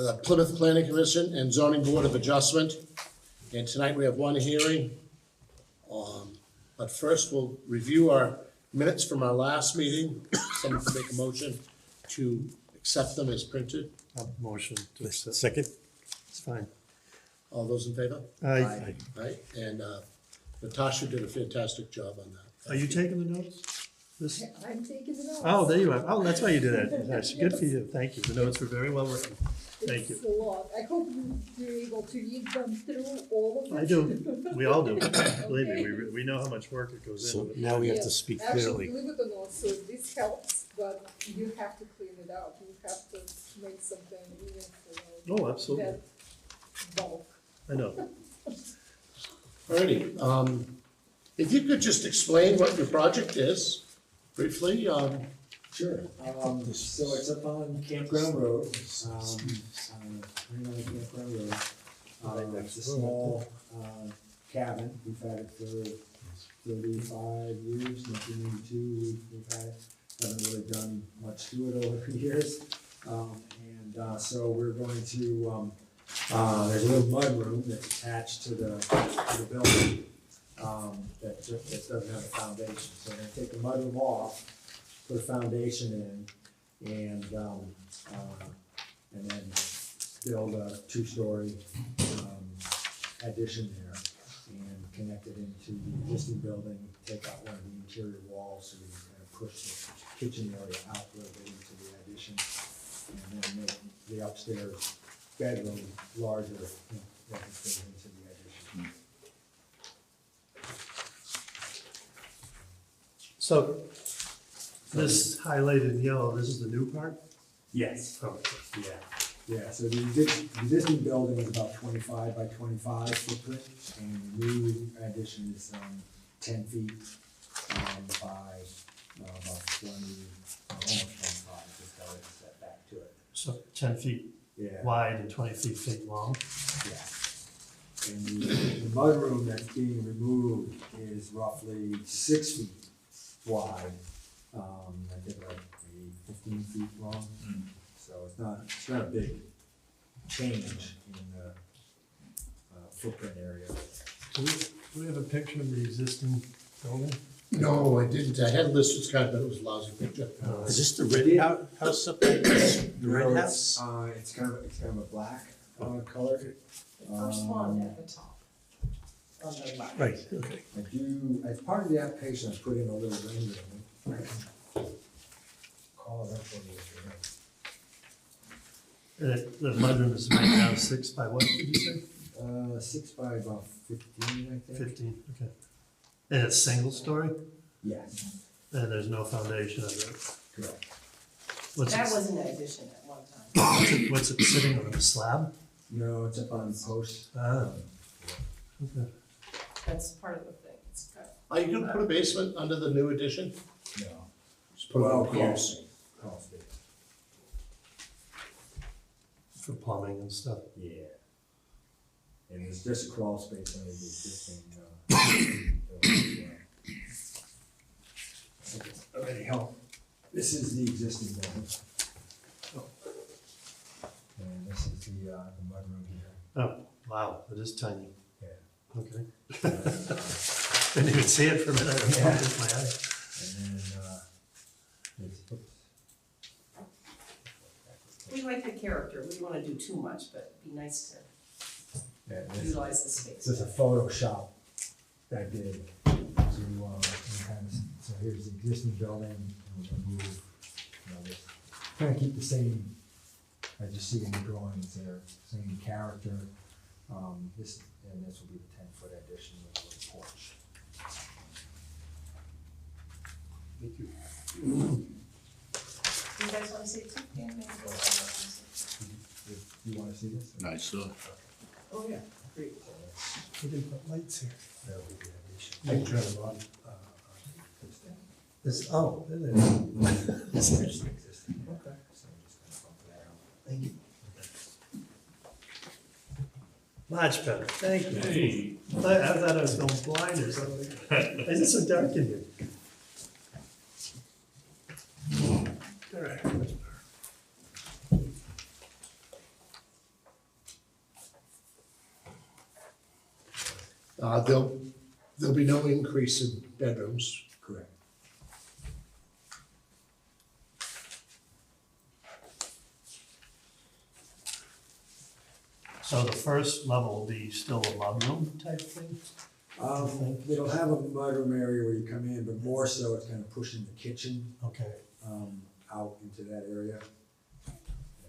the Plymouth Planning Commission and Zoning Board of Adjustment. And tonight we have one hearing. But first we'll review our minutes from our last meeting. Someone can make a motion to accept them as printed. Motion to accept. Second? It's fine. All those in favor? Aye. Right, and Natasha did a fantastic job on that. Are you taking the notes? This? I'm taking the notes. Oh, there you are. Oh, that's why you did that. That's good for you. Thank you. The notes were very well written. Thank you. It's a lot. I hope you're able to read them through all of it. I do. We all do. Believe me, we know how much work it goes So into it. now we have to Yes. speak Actually, clearly. believe it or not, so this helps, but you have to clean it out. You have to make something meaningful. Oh, absolutely. That bulk. I know. Alrighty, if you could just explain what your project is briefly, Sure, so it's up on Campground Road, right on Campground Road. It's a small, cabin, we've had it for 35 years, 1992, we've had it, haven't really done much to it over the years. So we're going to, there's a little mud room that's attached to the building, that doesn't have a foundation, so we're gonna take the mud room off, put a foundation in, and then build a two-story addition there, and connect it into the existing building, take out one of the interior walls, so we can kind of push the kitchen area out a little bit into the addition, and then make the upstairs bedroom larger, that can fit into the addition. So this highlighted in yellow, this is the new part? Yes. Oh, Yeah, so the existing building is about 25 by 25 footprint, and the new addition is 10 feet by about 20, almost 25, just got it set back to it. so 10 feet Yeah. wide and 20 feet long? Yeah. And the mudroom that's being removed is roughly 6 feet wide, I think like maybe 15 feet long. So it's not a big change in the footprint area. Do we have a picture of the existing building? no, I didn't, I had listed this kind, but it was a lousy picture. Is this the red house up there? The red No, house? It's kind of a black color. The first one at the top, on the left. Right, okay. I do, as part of the application, I put in a little rendering. I can call it up for you if you like. The mudroom is right now 6 by what, did you say? 6 by about 15, I think. 15, okay. And it's single story, Yes, and there's no foundation under it. correct. What's That it, was an addition at one time. what's it sitting on, a slab? No, it's up on posts. Ah, okay. That's part of the thing. It's kind of- Are you gonna put a basement under the new addition? No. Just put it Well, on crawl piers. space. Crawl space. For plumbing and stuff. Yeah. And there's just a crawl space under the existing, building as well. Already help. This is the existing building. And this is the mudroom here. Oh, wow, it is tiny. Yeah. Okay. And, Didn't even see it for a minute. I was Yeah. looking at my eye. oops. We like the character. We don't want to do too much, but it'd be nice Yeah, to this utilize the space. is a Photoshop that I did to, kind of, so here's the existing building, and we're gonna move, this, kind of keep the same, as you see in the drawings there, same character. This will be the 10-foot addition with a little porch. Thank you. Do you guys want to see it too? Yeah, maybe go ahead. You wanna see this? I saw. Oh, yeah, great. We didn't put lights here. That will be the addition. I can turn them on. This thing. This, oh, there it is. This is the existing. Okay. So we're just gonna bump that out. Thank you. Much better, thank you. I thought I was going blind or something. Is it so dark in here? All right, much better. There'll be no increase in bedrooms. Correct. So the first level will be still a mudroom type thing? It'll have a mudroom area where you come in, but more so it's kind of pushing the kitchen, Okay, out into that area.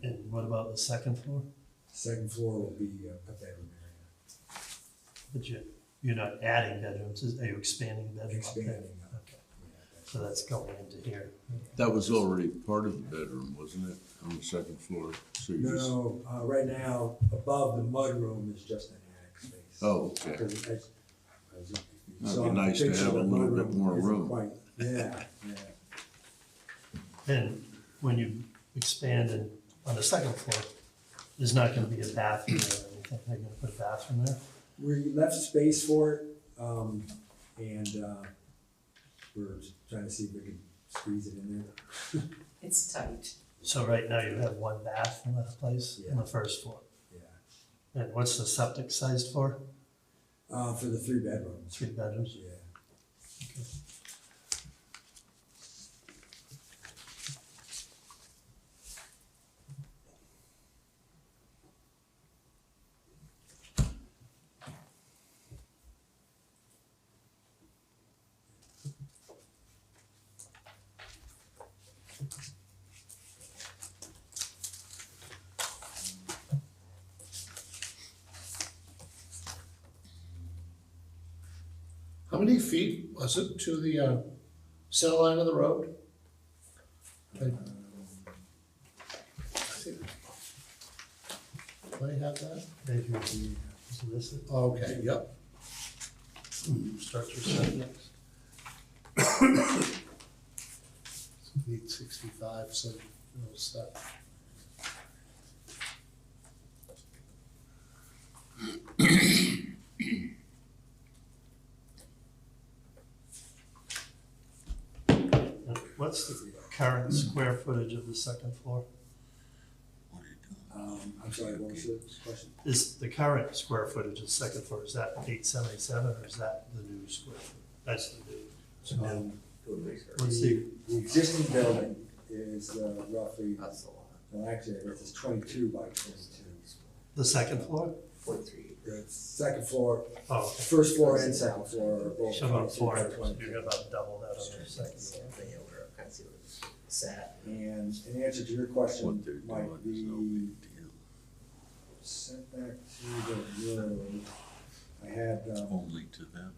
and what about the second floor? Second floor will be a bedroom area. But you're not adding bedrooms, are you expanding bedrooms? Expanding. Okay, so that's going into here. That was already part of the bedroom, wasn't it, on the second floor? So you just, No, right now, above the mudroom is just an attic space. oh, okay. Because as you That'd saw be in the nice to picture, have the a little bit mudroom more isn't room. quite- Yeah, yeah. And when you expand in, on the second floor, there's not gonna be a bathroom there or anything, they're gonna put a bathroom there? We left space for it, and we're trying to see if we can squeeze it in there. It's tight. So right now you have one bath in that place, on the first floor. Yeah. And what's the septic sized for? For the 3 bedrooms. 3 bedrooms? Yeah. Okay. How many feet was it to the center line of the road? Do I have that? Maybe we solicit, Okay, yep. structure setbacks. 865, so, stuff. What's the current square footage of the second floor? I'm sorry, what was the question? Is the current square footage of the second floor, is that 877 or is that the new square foot? That's the new. It's new. What's the, The existing building is roughly, That's a lot. well, actually, it's 22 by 22. the second floor? 43. The second floor, Oh, okay. first floor and second floor are both So about 22 four, by you're 22. about double that on the second floor. Something over, I can't see what it's sat. And in answer to your question, What they're Mike, doing is no the big deal. setback to the road, I had, Only to them.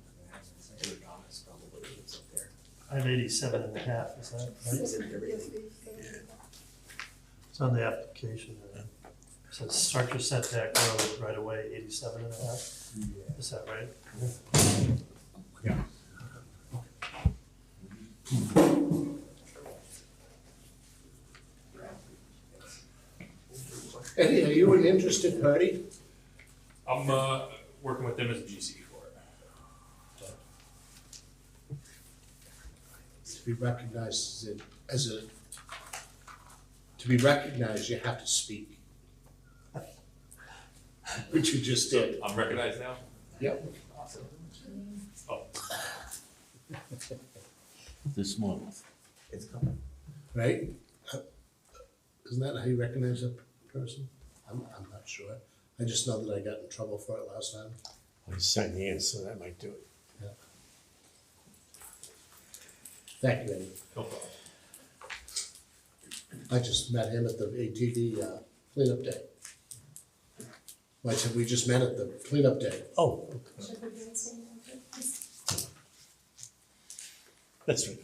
Ergonomics probably lives up there. I have 87 and a half, is that right? Is it everything? It's on the application, it says structure setback road right away, 87 and a half, yeah. is that right? Eddie, are you an interested party? I'm working with them as a GC for it. To be recognized to be recognized, you have to speak. Which you just did. I'm recognized now? Yep. Awesome. Oh, This month. It's coming. Right? Isn't that how you recognize a person? I'm not sure. I just know that I got in trouble for it last time. I signed the in, so that might do it. Thank you, Eddie. no problem. I just met him at the ATV cleanup day. Well, I said, we just met at the cleanup day. Oh, that's right.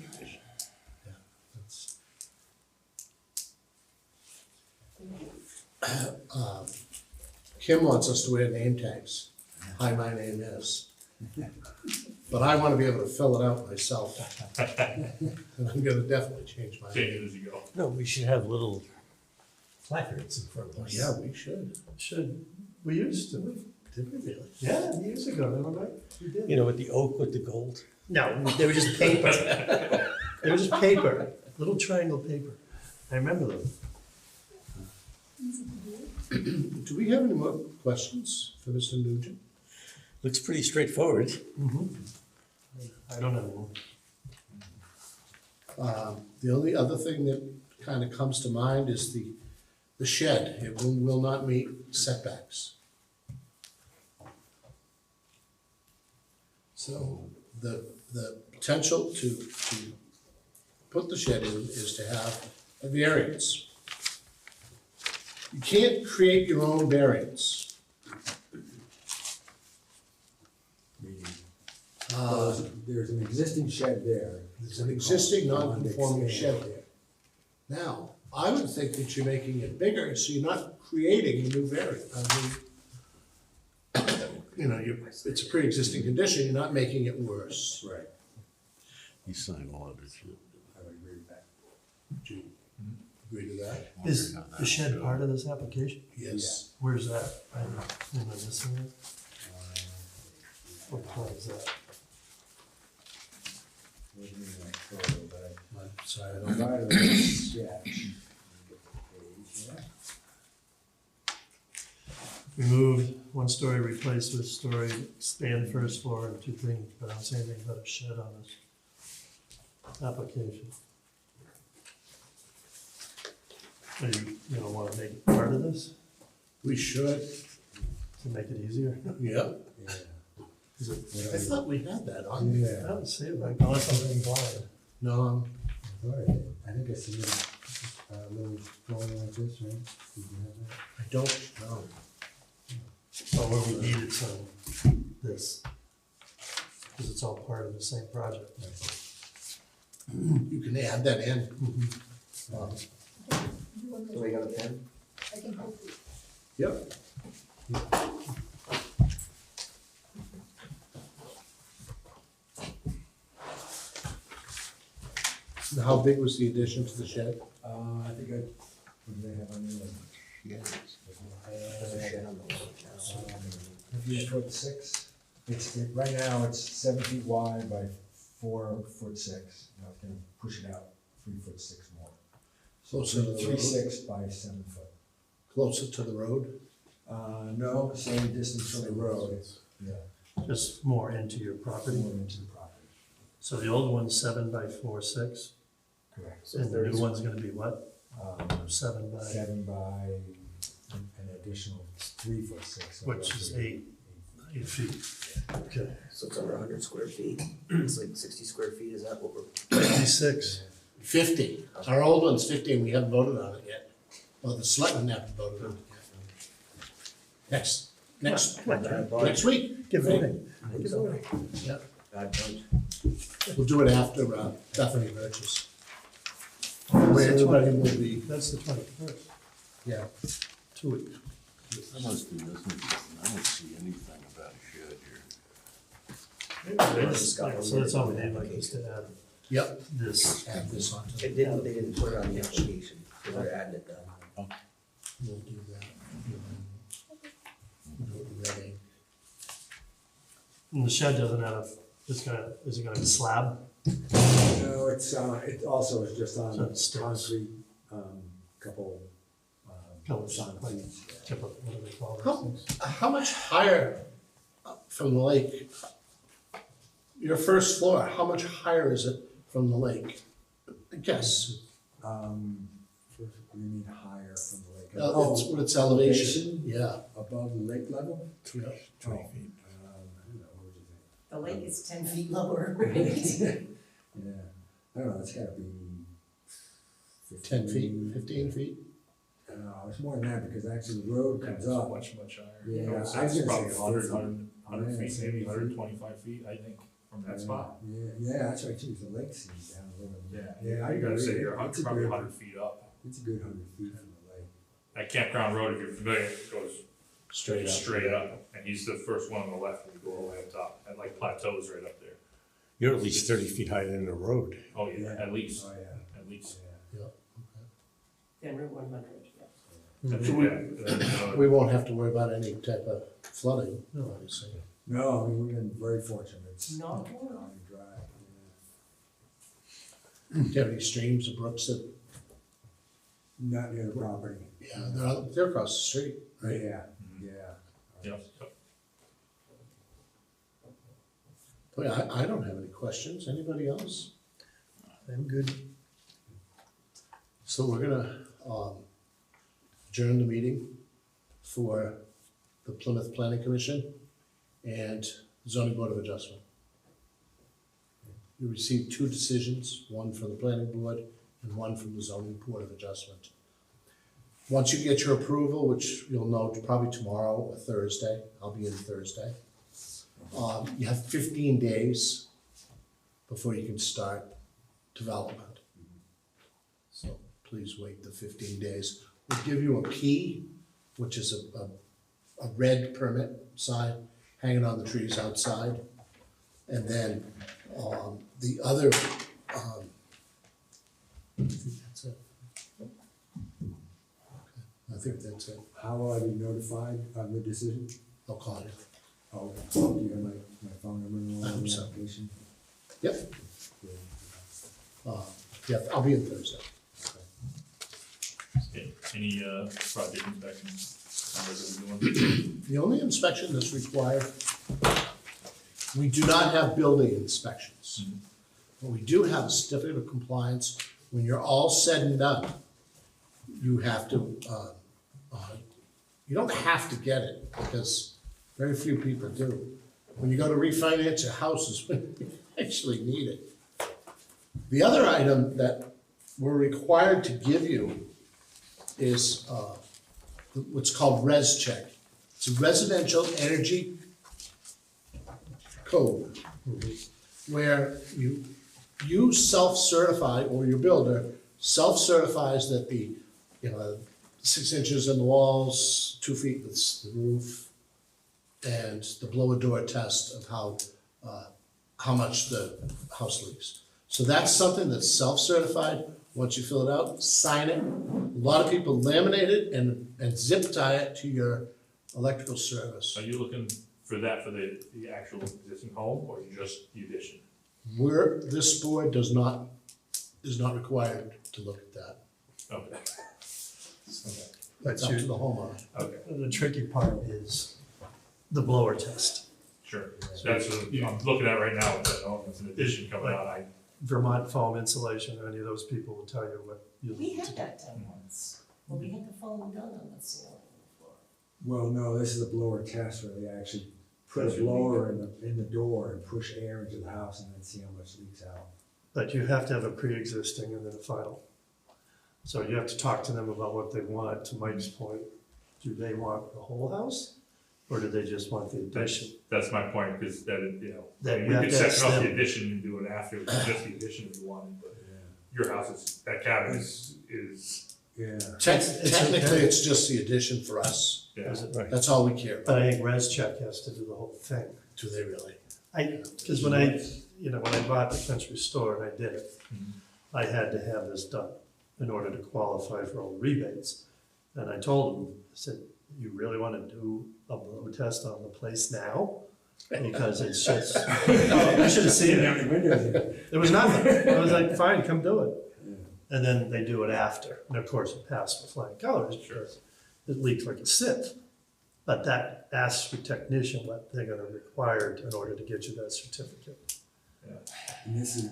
Kim wants us to wear name tags. Hi, my name is. But I want to be able to fill it out myself. And I'm gonna definitely change my Change name. it as you go. No, we should have little placards in front of us. Yeah, we should. Should, we used to, Did we really? yeah, years ago, remember? We did. You know, with the oak with the gold. No, they were just paper. They were just paper, little triangle paper. I remember them. Do we have any more questions for Mr. Nugent? Looks pretty straightforward. I don't know. The only other thing that kind of comes to mind is the shed. It will not meet setbacks. So the potential to put the shed in is to have a variance. You can't create your own variance. There's an existing shed there. There's an existing non-conforming Expand shed there. Now, I would think that you're making it bigger, so you're not creating a new variant. I mean, you know, it's a pre-existing condition, you're not making it worse. Right, You sign all of it, shit. I would agree with that. Do you agree to that? Is the shed part of this application? Yes. Where's that? Am I missing it? What part is that? Wasn't in that photo, but I'm sorry, I I don't. provided a sketch. Yeah. Remove one story, replace with story, expand first floor and two things, but I don't see anything about a shed on this application. You don't wanna make it part of this We should, to make it easier? yeah. Yeah. Is it, I thought we had that on. I Yeah. don't see it, like, unless I'm being blind. No, I thought I did. I think I submitted a little drawing like this, right? Did you have that? I don't know. So where we needed some, this, because it's all part of the same project. You can add that in. You want Do we got a pen? I can help you. Yep. Now, how big was the addition to the shed? I think what do they have on there? Doesn't have it on the list now. 3'6". Right now, it's 7 feet wide by 4'6". Now it's gonna push it out 3'6" more. Closer to the road? 3'6" by 7 foot. Closer to the road? No, same distance from the road. Yeah, Just more into your property. more into the property. So the old one's 7 by 4'6", Correct. So and the 30 new one's gonna be what? Um, 7 by, 7 by an additional 3'6". so which is roughly 8 feet. Okay. So it's under 100 square feet. It's like 60 square feet. Is that what we're? 56. 50. Our old one's 50 and we haven't voted on it yet. Well, the selectmen haven't voted on it yet. Next week. Give it away. Yeah, God, don't. we'll do it after Bethany Birch's. Where everybody will be, That's the 21st, yeah. 2 weeks. I must be missing something. I don't see anything about a shed here. So that's all we need, like, is to add Yep, this. add this on to They the, didn't put it on the application. They're adding it now. we'll do that. Do it ready. And the shed doesn't have, is it gonna be slab? No, it also is just So on it's stairs. concrete, couple, Pillars, sign like- seats, yeah. Typical, what do they call How, those things? how much higher from the lake? Your first floor, how much higher is it from the lake? I guess, What do you mean higher from the lake? it's what its elevation, yeah. Above the lake level? Yeah. I don't know, what would you The lake is 10 feet lower, right? think? Yeah, I don't know, it's gotta be 10 feet, 15 feet? No, it's more than that, because actually the road comes up. Much higher. Yeah, You know, it's I was gonna probably say 100, 50. 100 Yeah, feet, maybe 70 125 feet, I think, from that spot. Yeah, that's right, too, 'cause the lake seems down a little bit. Yeah, I you gotta agree. say you're It's a probably good- 100 feet up. It's a good 100 feet from the lake. That Campground Road, if you're familiar, it goes straight up, and he's the first one on the left when you go all the way up top, and like plateaus right up there. You're at least 30 feet higher than the road. Oh, yeah, at least, Oh, yeah, at least. yeah. Then Route 100, yeah. That's- We- yeah, We won't have to worry about any type of flooding, obviously. No, I mean, we've been very fortunate, it's Not dry, one. yeah. Do you have any streams or brooks that, Not near the property. yeah, they're across the street, right? Yeah, yeah. Yep, yep. Okay, I don't have any questions. Anybody else? I'm good. So we're gonna adjourn the meeting for the Plymouth Planning Commission and Zoning Board of Adjustment. You received two decisions, one from the Planning Board and one from the Zoning Board of Adjustment. Once you get your approval, which you'll know probably tomorrow or Thursday, I'll be in Thursday, you have 15 days before you can start development. So please wait the 15 days. We'll give you a key, which is a red permit sign hanging on the trees outside. And then the other, I think that's it. Okay, I think that's it. How will I be notified of the decision? I'll call you. Oh, do you have my phone number and all I'm the sorry. application? Yep, Yeah. yeah, I'll be in Thursday. Okay, any, project inspections, numbers that we're doing? The only inspection that's required, we do not have building inspections. But we do have a certificate of compliance. When you're all said and done, you have to, you don't have to get it, because very few people do. When you go to refinance your houses, when you actually need it. The other item that we're required to give you is what's called res check. It's a residential energy code, where you self-certify, or your builder self-certifies that the, 6 inches in the walls, 2 feet with the roof, and the blower door test of how much the house leaks. So that's something that's self-certified. Once you fill it out, sign it. A lot of people laminate it and zip tie it to your electrical service. Are you looking for that for the actual existing home, or just the addition? This board is not required to look at that. Okay. It's up to the homeowner. Okay, The tricky part is the blower test. sure. That's what I'm looking at right now, it's an addition coming out, Vermont foam insulation, or any of those people will tell you what you We need to had do. that done once, but we had the foam done on the ceiling and the floor. Well, no, this is a blower test where they actually put a blower in the door and push air into the house and then see how much leaks out. But you have to have a pre-existing and then a final. So you have to talk to them about what they want. To Mike's point, do they want the whole house? Or do they just want the addition? That's my point, because that, That we you have could to set ask up the them. addition and do it after, just the addition if you wanted, but your house is, that cabin is, Yeah. Technically, it's just the addition for us. yeah. Is it? That's all we care But about. I think res check has to do the whole thing. Do they really? Because when I bought the country store and I did it, Mhm. I had to have this done in order to qualify for all the rebates. And I told them, I said, you really want to do a blow test on the place now? Because it's just, you should have seen it. There was nothing. I was like, fine, come do it. And then they do it after. And of course, it passed with flying colors because it leaked like a sieve. But that asks your technician what they're gonna require in order to get you that certificate. And this is,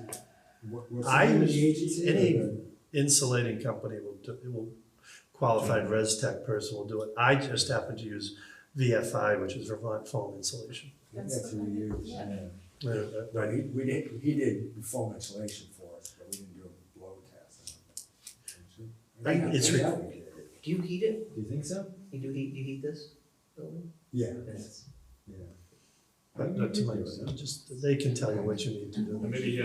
what's the I name of was- the agency? any- or the- Insulating company will qualified res tech person will do it. I just happen to use VFI, which is Vermont Foam Insulation. That's who we use, Yeah. yeah. No, he did the foam insulation for us, but we didn't do a blow test. It's Do Do you heat it? you think so? You heat this building? Yeah, Yes. yeah. But to my, just, they can tell you what you need to And do. maybe he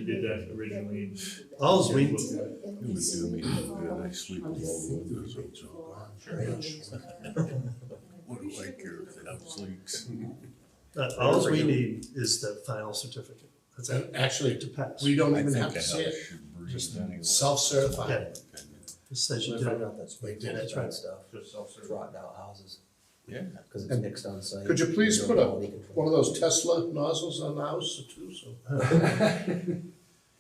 did that originally. Alls we, It would do me no good, I sleep all over, so it's all gone. What do I care if the house leaks? alls we need is the final certificate. That's it, And actually, to pass. we don't I even think have a to see house it. should breathe Just anyway. Self-certified. Yeah. It says you did it. They did it. That's right. Stuff, Just self-serve. rotten out houses, Yeah. because it's And mixed on site. Could you please There's put no a, quality control. one of those Tesla nozzles on the house too, so.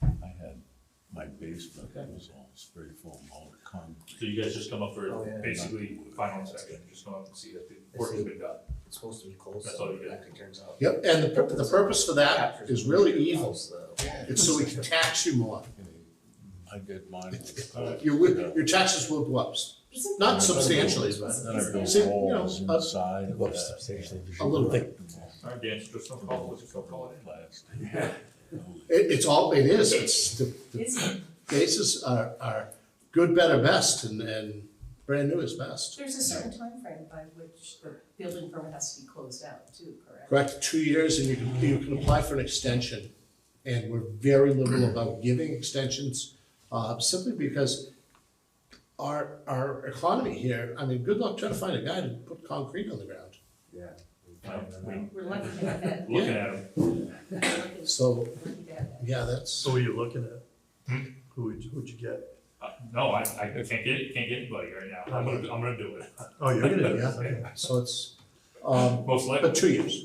I had, my basement was all spray foam, all concrete. So you guys just come up for Oh, yeah. basically final inspection, just come up and see that the work has been done. It's supposed to be close, That's so all you it get. actually turns out. Yep, and the purpose for that Captures is the really house, evil. though. It's so we can tax you more. I did mine. Your taxes will go up, not substantially, but Then I built See, you know, walls up- inside. It looks substantially. a little bit. All right, Dan, just don't call it, don't call it. Plastic. It's all, it is, it's, the Is it? bases are good, better, best, and brand new is best. There's a certain time frame by which the building permit has to be closed out too, correct? Correct, 2 years, and you can apply for an extension. And we're very liberal about giving extensions, simply because our economy here, I mean, good luck trying to find a guy to put concrete on the ground. Yeah. We're lucky to have that. Looking at him, We're lucky So, to have that. yeah, that's, So who are you looking at? Who'd you get? no, I can't get anybody right now, I'm gonna do it. Oh, you're gonna do it? yeah, Okay. so it's, Most likely. but 2 years.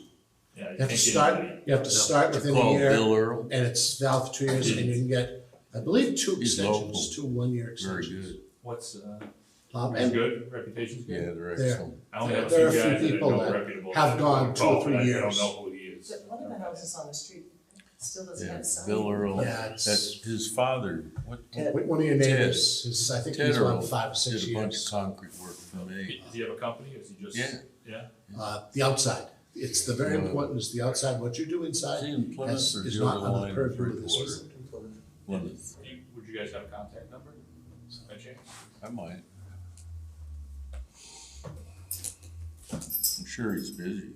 Yeah, You have to start, you have to start within a Call year, Bill Earl, and it's valid for 2 years, and you can get, I believe, 2 He's extensions, local. 2 one-year very extensions. good. What's, And is good, reputation's Yeah, good? they're There. excellent. I only have a There are few a few guys that people are that reputable. have gone 2 or 3 I years. don't know who he is. But one of the houses on the street still doesn't Yeah, have sign. Bill Earl, Yeah, it's- that's his father, Ted. One of your neighbors, is, I think Ted he's Earl around 5 or 6 did a bunch of years. concrete work for me. Does he have a company, or is he just? Yeah. Yeah? The outside, it's the very Yeah. important is the outside, what you do Is inside he in Plymouth is or is the not other under line the of purview of this. Bridgewater? Plymouth, Would you guys have a contact number, by chance? I might. I'm sure he's busy.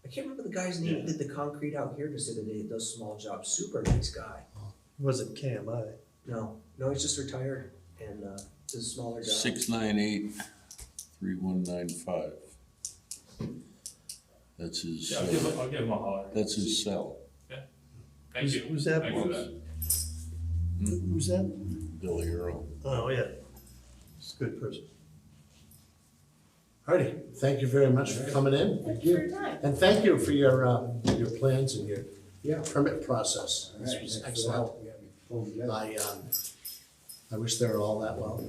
I can't remember the guy's name that did the concrete out here just the other day, he does small jobs, super nice guy. Was it KMI? No, he's just retired and, does a smaller job. 698-3195. That's his, Yeah, I'll give him a holler. that's his cell. Thank you. Who's that? Thank you for that. Who's that? Billy Earl. Oh, yeah. He's a good person. Alrighty, thank you very much for coming in, Thank you for your time. and thank you for your plans and your Yeah. permit process. All This right, was thanks for the excellent. help getting me pulled together. I wish they were all that well.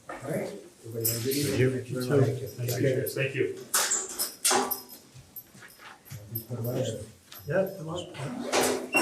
All right, everybody have a good evening. You Thank you too. very much. Thank Take you. care. Thank you. Yeah, come on.